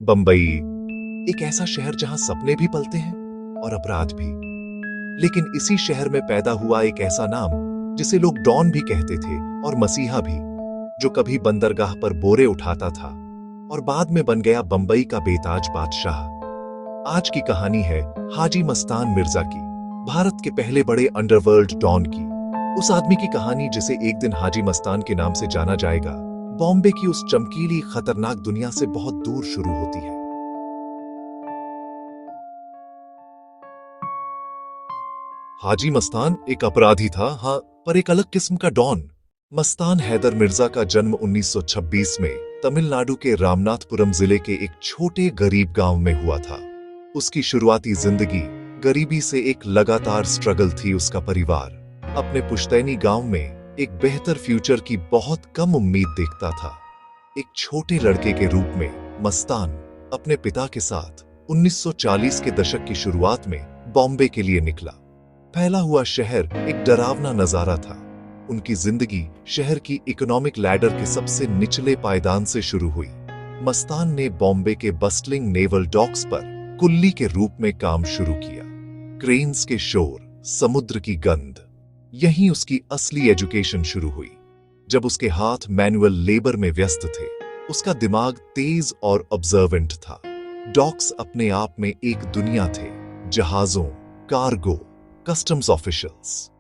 बंबई, एक ऐसा शहर जहां सपने भी पलते हैं और अपराध भी। लेकिन इसी शहर में पैदा हुआ एक ऐसा नाम जिसे लोग डॉन भी कहते थे और मसीहा भी, जो कभी बंदरगाह पर बोरे उठाता था और बाद में बन गया बंबई का बेताज बादशाह। आज की कहानी है हाजी मस्तान मिर्जा की, भारत के पहले बड़े अंडरवर्ल्ड डॉन की। उस आदमी की कहानी जिसे एक दिन हाजी मस्तान के नाम से जाना जाएगा, बॉम्बे की उस चमकीली खतरनाक दुनिया से बहुत दूर शुरू होती है। हाजी मस्तान एक अपराधी था, हाँ, पर एक अलग किस्म का डॉन। मस्तान हैदर मिर्जा का जन्म 1926 में तमिलनाडु के रामनाथपुरम जिले के एक छोटे गरीब गांव में हुआ था। उसकी शुरुआती जिंदगी गरीबी से एक लगातार स्ट्रगल थी। उसका परिवार अपने पुश्तैनी गांव में एक बेहतर फ्यूचर की बहुत कम उम्मीद देखता था। एक छोटे लड़के के रूप में मस्तान अपने पिता के साथ 1940 के दशक की शुरुआत में बॉम्बे के लिए निकला। फैला हुआ शहर एक डरावना नजारा था। उनकी जिंदगी शहर की इकोनॉमिक लैडर के सबसे निचले पायदान से शुरू हुई। मस्तान ने बॉम्बे के बस्टलिंग नेवल डॉक्स पर कुल्ली के रूप में काम शुरू किया। क्रेन्स के शोर, समुद्र की गंध, यहीं उसकी असली एजुकेशन शुरू हुई। जब उसके हाथ मैनुअल लेबर में व्यस्त थे, उसका दिमाग तेज और ऑब्जर्वेंट था। डॉक्स अपने आप में एक दुनिया थे। जहाजों, कार्गो, कस्टम्स ऑफिशियल्स,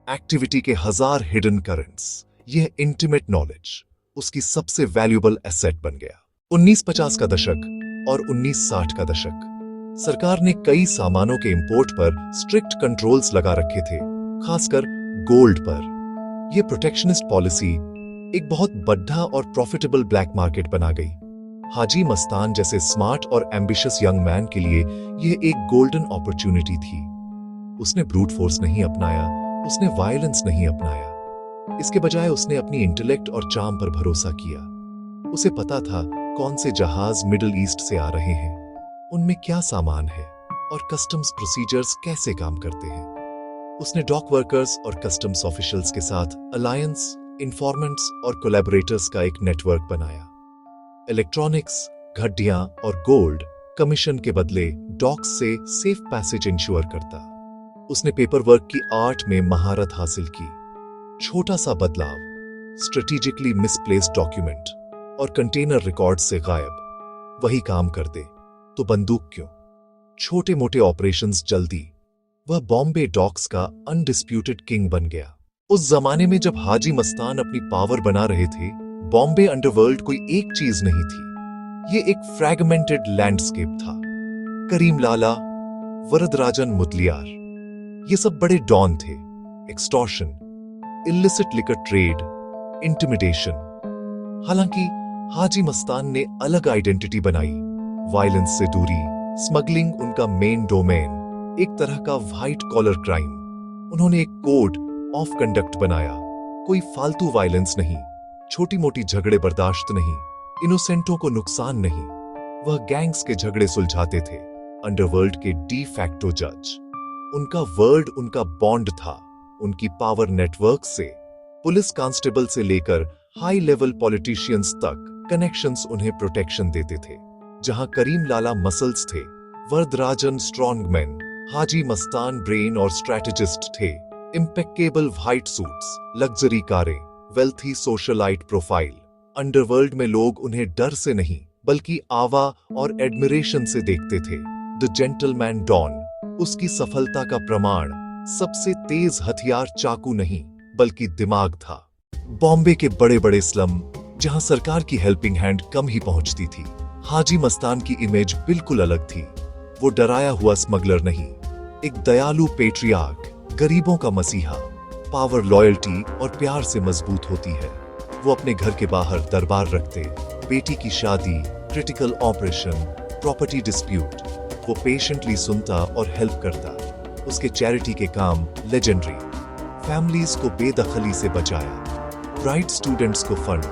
एक्टिविटी के हजार हिडन करंट्स, यह इंटीमेट नॉलेज उसकी सबसे वैल्यूएबल एसेट बन गया। 1950 का दशक और 1960 का दशक, सरकार ने कई सामानों के इंपोर्ट पर स्ट्रिक्ट कंट्रोल्स लगा रखे थे, खासकर गोल्ड पर। यह प्रोटेक्शनिस्ट पॉलिसी एक बहुत बड़ा और प्रॉफिटेबल ब्लैक मार्केट बना गई। हाजी मस्तान जैसे स्मार्ट और एम्बिशियस यंग मैन के लिए यह एक गोल्डन अपॉर्चुनिटी थी। उसने ब्रूट फोर्स नहीं अपनाया, उसने वायलेंस नहीं अपनाया। इसके बजाय उसने अपनी इंटेलेक्ट और चार्म पर भरोसा किया। उसे पता था कौन से जहाज मिडिल ईस्ट से आ रहे हैं, उनमें क्या सामान है और कस्टम्स प्रोसीजर्स कैसे काम करते हैं। उसने डॉक वर्कर्स और कस्टम्स ऑफिशियल्स के साथ अलायंस, इन्फॉर्मेंट्स और कोलैबोरेटर्स का एक नेटवर्क बनाया। इलेक्ट्रॉनिक्स, घड़ियां और गोल्ड कमीशन के बदले डॉक्स से सेफ पैसेज इंश्योर करता। उसने पेपर वर्क की आर्ट में महारत हासिल की। छोटा सा बदलाव, स्ट्रेटेजिकली मिसप्लेस्ड डॉक्यूमेंट और कंटेनर रिकॉर्ड से गायब, वही काम कर दे तो बंदूक क्यों। छोटे मोटे ऑपरेशंस जल्दी, वह बॉम्बे डॉक्स का अनडिस्प्यूटेड किंग बन गया। उस जमाने में जब हाजी मस्तान अपनी पावर बना रहे थे, बॉम्बे अंडरवर्ल्ड कोई एक चीज नहीं थी। ये एक फ्रैगमेंटेड लैंडस्केप था। करीम लाला, वरदराजन मुदलियार, ये सब बड़े डॉन थे। Extortion, illicit liquor trade, intimidation. हालांकि हाजी मस्तान ने अलग आइडेंटिटी बनाई। वायलेंस से दूरी, स्मगलिंग उनका मेन डोमेन, एक तरह का व्हाइट कॉलर क्राइम। उन्होंने एक कोड ऑफ कंडक्ट बनाया। कोई फालतू वायलेंस नहीं, छोटी मोटी झगड़े बर्दाश्त नहीं, इनोसेंटों को नुकसान नहीं। वह गैंग्स के झगड़े सुलझाते थे, अंडरवर्ल्ड के डी फैक्टो जज। उनका वर्ड उनका बॉन्ड था। उनकी पावर नेटवर्क से पुलिस कांस्टेबल से लेकर हाई लेवल पॉलिटिशियंस तक कनेक्शंस उन्हें प्रोटेक्शन देते थे। जहां करीम लाला मसल्स थे, वरदराजन स्ट्रॉन्गमैन, हाजी मस्तान ब्रेन और स्ट्रैटेजिस्ट थे। इम्पेक्केबल व्हाइट सूट्स, लग्जरी कारें, वेल्थी सोशलाइट प्रोफाइल। अंडरवर्ल्ड में लोग उन्हें डर से नहीं बल्कि आवा और एडमिरेशन से देखते थे। The gentleman don. उसकी सफलता का प्रमाण सबसे तेज हथियार चाकू नहीं बल्कि दिमाग था। बॉम्बे के बड़े बड़े स्लम, जहां सरकार की हेल्पिंग हैंड कम ही पहुंचती थी, हाजी मस्तान की इमेज बिल्कुल अलग थी। वो डराया हुआ स्मगलर नहीं, एक दयालु पेट्रियार्क, गरीबों का मसीहा। पावर लॉयल्टी और प्यार से मजबूत होती है। वो अपने घर के बाहर दरबार रखते, बेटी की शादी, क्रिटिकल ऑपरेशन, प्रॉपर्टी डिस्प्यूट, वो पेशेंटली सुनता और हेल्प करता। उसके चैरिटी के काम लेजेंडरी। फैमिलीज को बेदखली से बचाया, ब्राइट स्टूडेंट्स को फंड,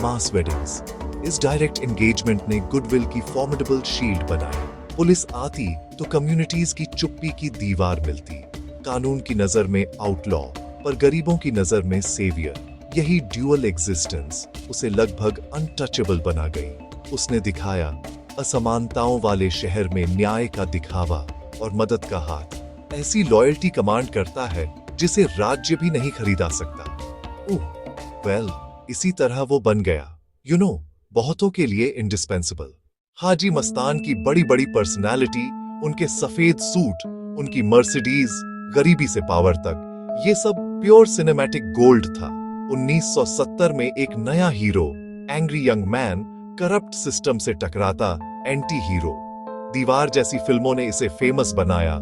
मास वेडिंग्स। इस डायरेक्ट एंगेजमेंट ने गुडविल की फॉर्मिडेबल शील्ड बनाई। पुलिस आती तो कम्युनिटीज की चुप्पी की दीवार मिलती। कानून की नजर में आउटलॉ, पर गरीबों की नजर में सेवियर। यही ड्यूअल एग्जिस्टेंस उसे लगभग अनटचेबल बना गई। उसने दिखाया असमानताओं वाले शहर में न्याय का दिखावा और मदद का हाथ। ऐसी लॉयल्टी कमांड करता है जिसे राज्य भी नहीं खरीदा सकता। वेल, इसी तरह वो बन गया, बहुतों के लिए इंडिस्पेंसिबल। हाजी मस्तान की बड़ी बड़ी पर्सनालिटी, उनके सफेद सूट, उनकी मर्सिडीज, गरीबी से पावर तक, ये सब प्योर सिनेमैटिक गोल्ड था। 1970 में एक नया hero, angry young man, corrupt system से टकराता एंटी हीरो। दीवार जैसी फिल्मों ने इसे फेमस बनाया।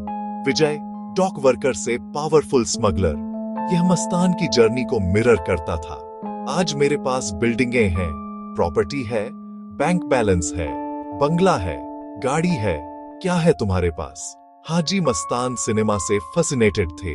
विजय, डॉक वर्कर से पावरफुल स्मगलर, यह मस्तान की जर्नी को मिरर करता था। आज मेरे पास बिल्डिंगें हैं, प्रॉपर्टी है, बैंक बैलेंस है, बंगला है, गाड़ी है, क्या है तुम्हारे पास? हाजी मस्तान सिनेमा से फैसिनेटेड थे।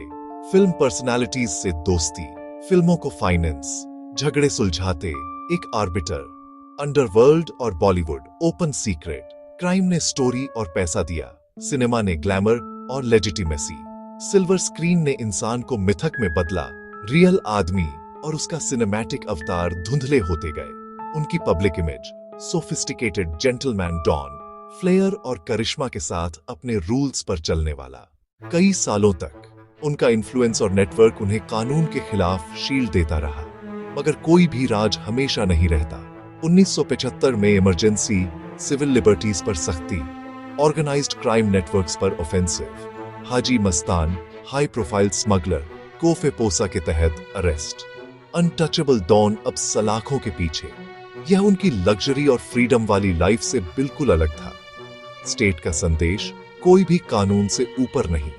फिल्म पर्सनालिटीज से दोस्ती, फिल्मों को फाइनेंस, झगड़े सुलझाते, एक आर्बिटर। अंडरवर्ल्ड और बॉलीवुड ओपन सीक्रेट। क्राइम ने स्टोरी और पैसा दिया, सिनेमा ने ग्लैमर और लेजिटिमेसी। सिल्वर स्क्रीन ने इंसान को मिथक में बदला, रियल आदमी और उसका सिनेमैटिक अवतार धुंधले होते गए। उनकी public image, sophisticated gentleman don, flair और करिश्मा के साथ अपने रूल्स पर चलने वाला। कई सालों तक उनका इन्फ्लुएंस और नेटवर्क उन्हें कानून के खिलाफ शील्ड देता रहा, मगर कोई भी राज हमेशा नहीं रहता। 1975 में इमरजेंसी, सिविल लिबर्टीज पर सख्ती, ऑर्गेनाइज्ड क्राइम नेटवर्क्स पर offensive. Haji Mastan, high profile smuggler, कोफे पोसा के तहत अरेस्ट। अनटचेबल डॉन अब सलाखों के पीछे। यह उनकी लग्जरी और फ्रीडम वाली लाइफ से बिल्कुल अलग था। स्टेट का संदेश, कोई भी कानून से ऊपर नहीं।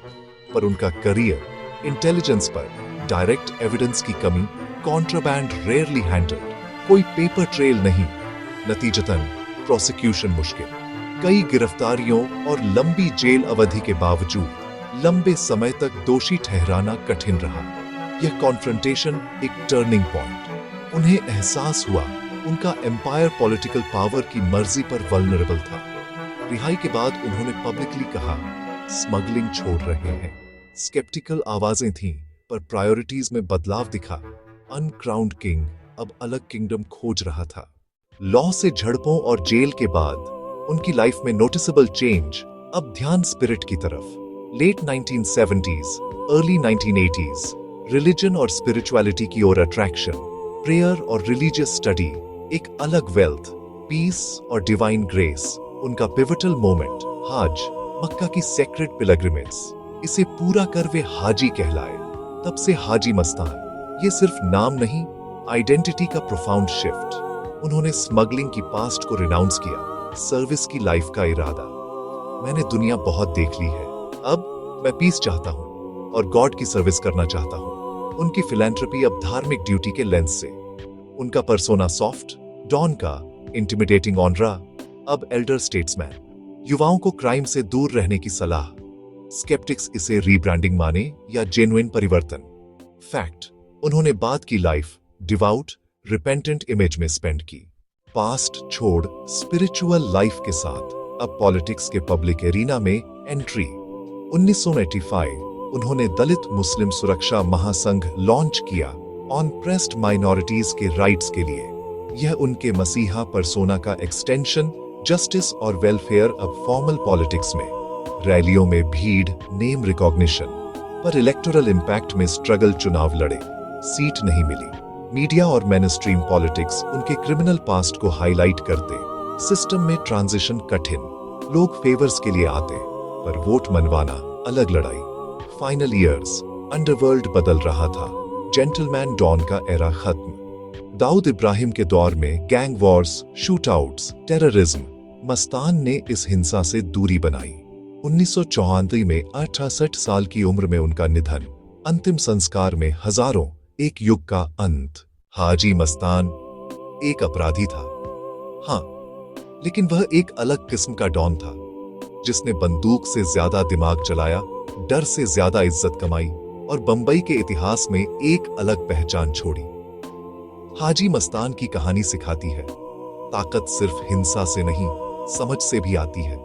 पर उनका करियर, इंटेलिजेंस पर डायरेक्ट एविडेंस की कमी, कॉन्ट्राबैंड रेयरली हैंडल्ड, कोई पेपर ट्रेल नहीं, नतीजतन प्रोसिक्यूशन मुश्किल। कई गिरफ्तारियों और लंबी जेल अवधि के बावजूद लंबे समय तक दोषी ठहराना कठिन रहा। यह कॉन्फ्रंटेशन एक टर्निंग पॉइंट। उन्हें एहसास हुआ उनका एम्पायर पॉलिटिकल पावर की मर्जी पर वल्नरेबल था। रिहाई के बाद उन्होंने पब्लिकली कहा, स्मगलिंग छोड़ रहे हैं। स्केप्टिकल आवाजें थीं, पर प्रायोरिटीज में बदलाव दिखा। अनक्राउंड किंग अब अलग किंगडम खोज रहा था। लॉ से झड़पों और जेल के बाद उनकी लाइफ में नोटिसेबल चेंज, अब ध्यान स्पिरिट की तरफ। Late 1970s, early 1980s, religion और स्पिरिचुअलिटी की ओर अट्रैक्शन, प्रेयर और रिलीजियस स्टडी, एक अलग वेल्थ, पीस और डिवाइन ग्रेस। उनका पिवटल मोमेंट, हाज, मक्का की सेक्रेड पिलग्रिमेज, इसे पूरा कर वे हाजी कहलाए। तब से हाजी मस्तान, ये सिर्फ नाम नहीं, आइडेंटिटी का प्रोफाउंड शिफ्ट। उन्होंने स्मगलिंग की पास्ट को रिनाउंस किया, सर्विस की लाइफ का इरादा। मैंने दुनिया बहुत देख ली है, अब मैं पीस चाहता हूं और गॉड की सर्विस करना चाहता हूं। उनकी फिलैंथ्रोपी अब धार्मिक ड्यूटी के लेंस से। उनका पर्सोना सॉफ्ट, डॉन का इंटिमिडेटिंग ऑनरा, अब एल्डर स्टेट्समैन। युवाओं को क्राइम से दूर रहने की सलाह। स्केप्टिक्स इसे रीब्रांडिंग माने या जेन्युइन परिवर्तन। फैक्ट, उन्होंने बाद की लाइफ डिवाउट, रिपेंटेंट इमेज में स्पेंड की। पास्ट छोड़ स्पिरिचुअल लाइफ के साथ अब पॉलिटिक्स के पब्लिक एरिना में एंट्री। 1985 उन्होंने दलित मुस्लिम सुरक्षा महासंघ लॉन्च किया, ऑन प्रेस्ड माइनॉरिटीज के राइट्स के लिए। यह उनके मसीहा पर्सोना का एक्सटेंशन, जस्टिस और वेलफेयर अब फॉर्मल पॉलिटिक्स में। रैलियों में भीड़, नेम रिकॉग्निशन, पर इलेक्टोरल इंपैक्ट में स्ट्रगल, चुनाव लड़े, सीट नहीं मिली। मीडिया और मेनस्ट्रीम पॉलिटिक्स उनके क्रिमिनल पास्ट को हाईलाइट करते। सिस्टम में ट्रांजिशन कठिन, लोग फेवर्स के लिए आते, पर वोट मनवाना अलग लड़ाई। फाइनल ईयर्स, अंडरवर्ल्ड बदल रहा था, जेंटलमैन डॉन का एरा खत्म। दाऊद इब्राहिम के दौर में gang Wars, shootouts, terrorism, Mastan ने इस हिंसा से दूरी बनाई। 1994 में 68 साल की उम्र में उनका निधन, अंतिम संस्कार में हजारों, एक युग का अंत। हाजी मस्तान एक अपराधी था, हाँ, लेकिन वह एक अलग किस्म का डॉन था, जिसने बंदूक से ज्यादा दिमाग चलाया, डर से ज्यादा इज्जत कमाई और बंबई के इतिहास में एक अलग पहचान छोड़ी। हाजी मस्तान की कहानी सिखाती है, ताकत सिर्फ हिंसा से नहीं, समझ से भी आती है।